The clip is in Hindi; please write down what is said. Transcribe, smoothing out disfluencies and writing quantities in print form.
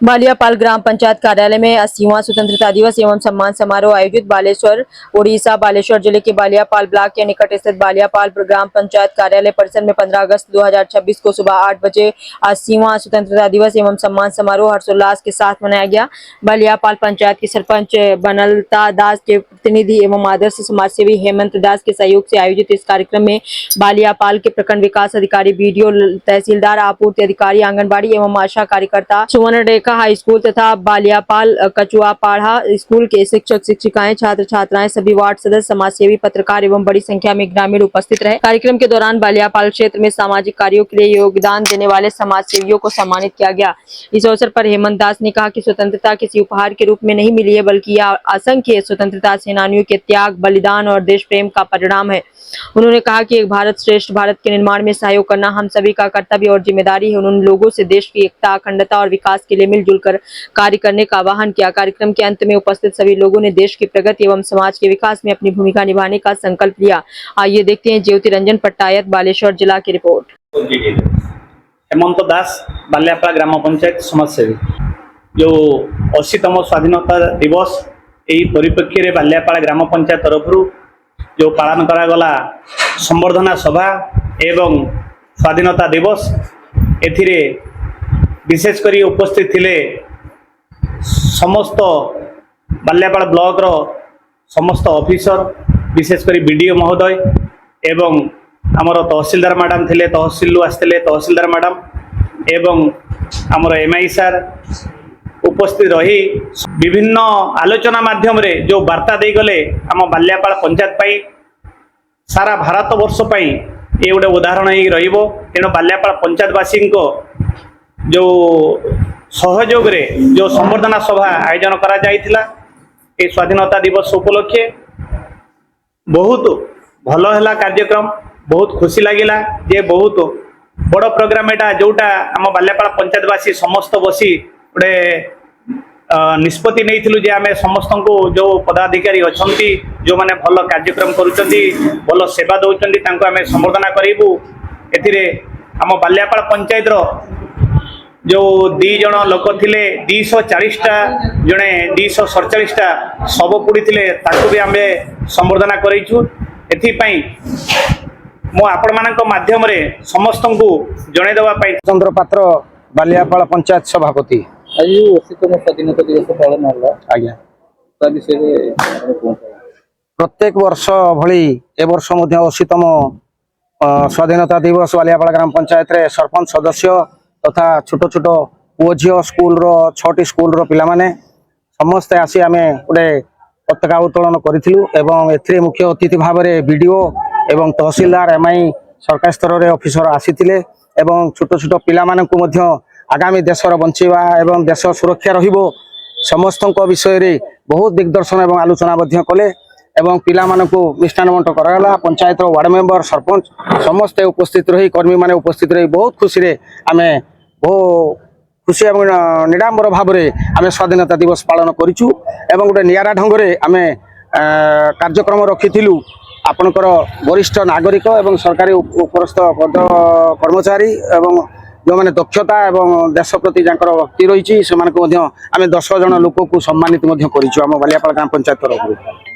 बालियापाल ग्राम पंचायत कार्यालय में 80वां स्वतंत्रता दिवस एवं सम्मान समारोह आयोजित। बालेश्वर ओडिशा बालेश्वर जिले के बालियापाल ब्लॉक के निकट स्थित बालियापाल ग्राम पंचायत कार्यालय परिसर में 15 अगस्त 2026 को सुबह 8 बजे 80वां स्वतंत्रता दिवस एवं सम्मान समारोह हर्षोल्लास के साथ मनाया गया। बालियापाल पंचायत के सरपंच बनलता दास के प्रतिनिधि एवं आदर्श समाज सेवी हेमंत दास के सहयोग से आयोजित इस कार्यक्रम में बालियापाल के प्रखंड विकास अधिकारी, बीडीओ, तहसीलदार, आपूर्ति अधिकारी, आंगनबाड़ी एवं आशा कार्यकर्ता, सुवर्ण रेखा हाई स्कूल तथा बालियापाल कचुआपाड़ा स्कूल के शिक्षक शिक्षिकाएं, छात्र छात्राएं, सभी वार्ड सदस्य, समाज सेवी, पत्रकार एवं बड़ी संख्या में ग्रामीण उपस्थित रहे। कार्यक्रम के दौरान बालियापाल क्षेत्र में सामाजिक कार्यों के लिए योगदान देने वाले समाज सेवियों को सम्मानित किया गया। इस अवसर पर हेमंत दास ने कहा कि स्वतंत्रता किसी उपहार के रूप में नहीं मिली है, बल्कि यह असंख्य स्वतंत्रता सेनानियों के त्याग, बलिदान और देश प्रेम का परिणाम है। उन्होंने कहा कि एक भारत श्रेष्ठ भारत के निर्माण में सहयोग करना हम सभी का कर्तव्य और जिम्मेदारी है। उन्होंने लोगों से देश की एकता, अखंडता और विकास के लिए मिलजुल कर कार्य करने का आह्वान किया। कार्यक्रम के अंत में उपस्थित सभी लोगों ने देश की प्रगति एवं समाज के विकास में अपनी भूमिका निभाने का संकल्प लिया। आइए देखते हैं ज्योति रंजन पट्टायत, बालेश्वर जिला की रिपोर्ट। हेमंत दास, बालियापाल ग्राम पंचायत समाजसेवी। जो 80तम स्वाधीनता दिवस यही परिप्रेक्षी रे बालियापाल ग्राम पंचायत तरफ जो पालन करागला संबर्धना सभा एवं स्वाधीनता दिवस एथिरे विशेष करी उपस्थित थिले समस्त बालियापाल ब्लॉक रो समस्त ऑफिसर, विशेष करी बीडीओ महोदय एवं आमर तहसीलदार मैडम थिले, तहसील आसते तहसीलदार मैडम एवं आमर एमआई सार उपस्थित रही विभिन्न आलोचना माध्यम रे जो वार्ता दे गले आम बालियापाल पंचायत पाई सारा भारत वर्ष पाई ये गोटे उदाहरण ही रहिबो। तेणु बालियापाल पंचायतवासी को जो सहयोग रे जो संबर्धना सभा आयोजन करा जायतिला ए स्वाधीनता दिवस उपलक्षे बहुत भलो हैला कार्यक्रम। बहुत खुशी लागिला जे बहुत बड़ प्रोग्राम एटा जोटा आम बालियापाल पंचायतवासी समस्त बसी गोटे निष्पत्ति नहीं जे आमे समस्त को जो पदाधिकारी अच्छी जो माने भल कार्यक्रम करुचंती, भल सेवा दौरान तांको आमे संबर्धना करिबु। एथिरे आम बालियापाल पंचायत रो जो 2 जण लोक थिले 240टा जणे 247टा सब पुड़ी थिले ताको भी आमे संबर्धना करिछु। एथि पई मो आपण मानक माध्यम रे समस्त को जणे देवा पई चंद्र पात्र बालियापाल पंचायत सभापति। आज 80तम स्वाधीनता दिवस पालन होला आज्ञा विषय प्रत्येक वर्ष भली ए वर्ष मध्य 80तम स्वाधीनता दिवस बालियापाल ग्राम पंचायत रे सरपंच सदस्य तथा छोट छोट पुओ झील स्कूल रो 6टी स्कूल रो पिला माने समस्त आसी आमे गोटे पताका उत्तोलन करिथिलु एवं एथिरे मुख्य अतिथि भाव में बीडीओ एवं तहसीलदार एमआई सरकार स्तर रे ऑफिसर आसीथिले एवं छोट छोट पिला मानकु मध्य आगामी देशर बंचीवा एवं देश सुरक्षा रहिबो समस्त विषय रे बहुत दिग्दर्शन एवं आलोचना कले एवं पिला मानकु मिष्टान बंट कराला। पंचायत वार्ड मेंबर, सरपंच समस्त उपस्थित रही, कर्मी माने उपस्थित रही बहुत खुशी रे आमे बहुत खुशी एवं निडांबर भाव में आमे स्वाधीनता दिवस पालन करिछु एवं गोटे नियारा ढंग रे आमे कार्यक्रम रखिथिलु। आपनकर वरिष्ठ नागरिक एवं सरकारी उपरस्थ पद कर्मचारी एवं जो मैंने दक्षता एवं देश प्रति जाकर भक्ति रही से 10 जन लोक को सम्मानित आम बालियापाल ग्राम पंचायत तरफ।